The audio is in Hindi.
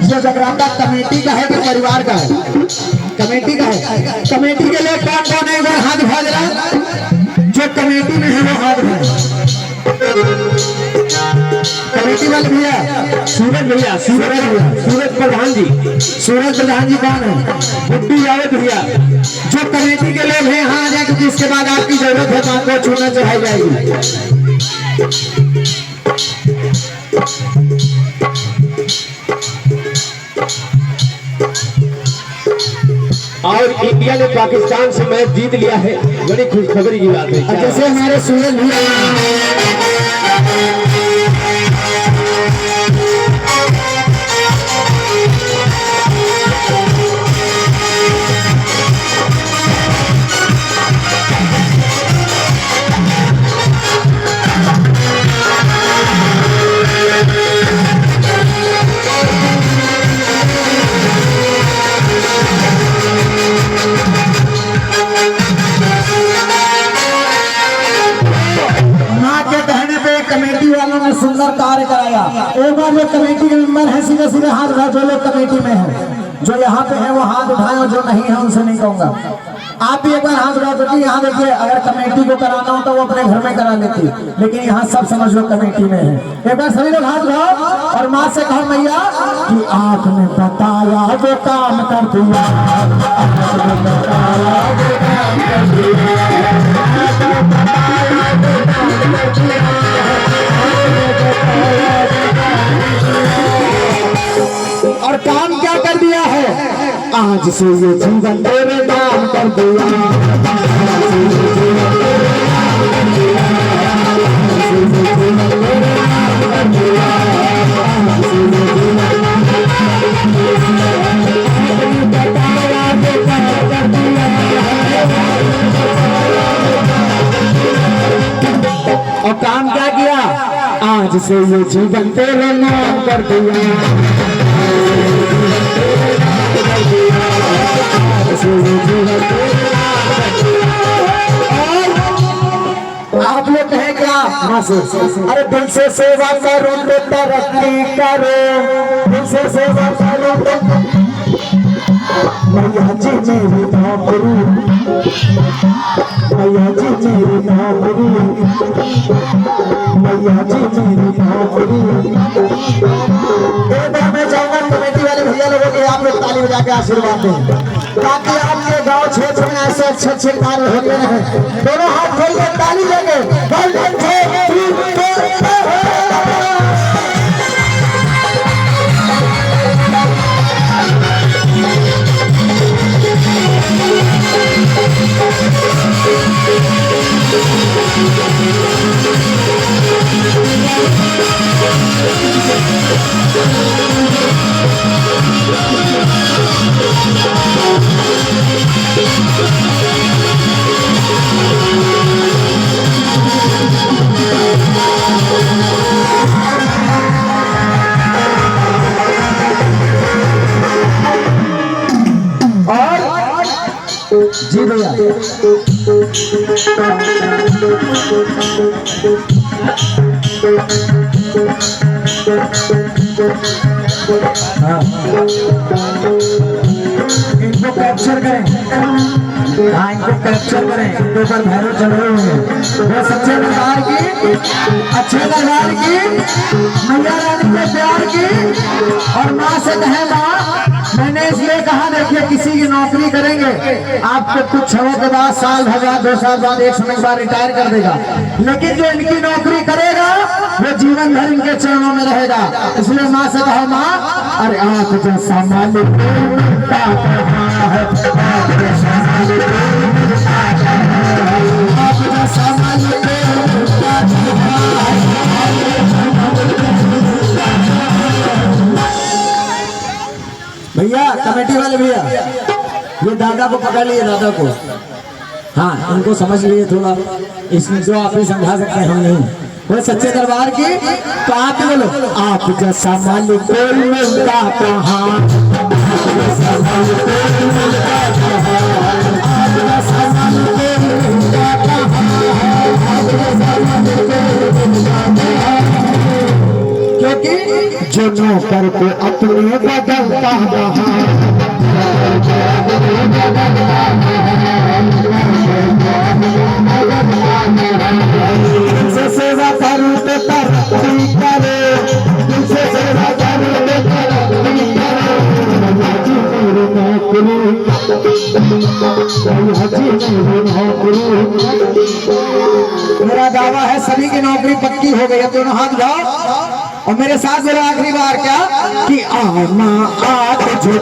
ये जगराता कमेटी का है कि परिवार का है? कमेटी का है। कमेटी के लिए कौन कौन है इधर हाथ उठा जरा, जो कमेटी में है वो हाथ उठाए। कमेटी वाले भैया, सूरज प्रधान जी कौन है? बुड्ढू जावेद भैया। जो कमेटी के लोग हैं यहाँ आ जाए, क्योंकि इसके बाद आपकी जरूरत है तो आपको छूना चढ़ाई जाएगी। और इंडिया ने पाकिस्तान से मैच जीत लिया है, बड़ी खुशखबरी की बात है। जैसे हमारे सूरज भैया सुंदर कार्य कराया। एक बार जो कमेटी के मेंबर है सीधे सीधे हाथ उठाए, जो लोग कमेटी में है, जो यहाँ पे है वो हाथ उठाए, और जो नहीं है उनसे नहीं कहूंगा। आप भी एक बार हाथ उठाओ, क्योंकि यहाँ देखिए अगर कमेटी को कराना हो तो वो अपने घर में करा लेती, लेकिन यहाँ सब समझ लो कमेटी में है। एक बार सभी लोग हाथ उठाओ और माँ से कहो मैया कि आपने बताया वो काम कर दिया, और काम क्या कर दिया है? आज से ये जीवन तेरे नाम कर दिया। और काम क्या किया? आज से ये जीवन तेरे नाम कर दिया। आप लोग कहें क्या? अरे दिल से सेवा करो तो तरक्की करो, दिल से सेवा करो तो मैया जी मेरी नौकरी, मैया जी मेरी नौकरी, मैया जी मेरी नौकरी। एक बार मैं चाहूंगा कमेटी वाले भैया लोगों के आप लोग ताली बजा के आशीर्वाद दें, ताकि आपके गांव क्षेत्र में ऐसे अच्छे अच्छे कार्य होते रहे। दोनों हाथ खोल कर ताली देंगे। जी भैया हाँ, इनको कैप्चर करें। हाँ, इनको कैप्चर करें। इनके ऊपर भैरव चढ़ रहे होंगे। वो सच्चे दरबार की, अच्छे दरबार की, मैया रानी के प्यार की। और माँ से कहे माँ, मैंने इसलिए कहा देखिए किसी की नौकरी करेंगे आपको कुछ समय के बाद, साल भर बाद, 2 साल बाद, 1 समय के बाद रिटायर कर देगा, लेकिन जो इनकी नौकरी करेगा वो जीवन भर इनके चरणों में रहेगा। इसलिए माँ से कहो माँ, अरे आप जैसा मालिक भैया, कमेटी वाले भैया, ये दादा को पकड़ लिए, दादा को। हाँ, इनको समझ लिए थोड़ा, इसमें जो आप ही समझा सकते हैं हम नहीं। वो सच्चे दरबार की, तो आप ही बोलो, आप जैसा मालिक कोई मिलता कहाँ, क्योंकि जो नौकर को अपने बदलता रहा। तुमसे सेवा करूं तो तरक्की करे, तुमसे सेवा करूं तो तरक्की करे। हाजी मेरी नौकरी, हाजी मेरी नौकरी। मेरा दावा है सभी की नौकरी पक्की हो गई है। दोनों हाथ जाओ और मेरे साथ बोलो आखिरी बार क्या कि आमा आज जो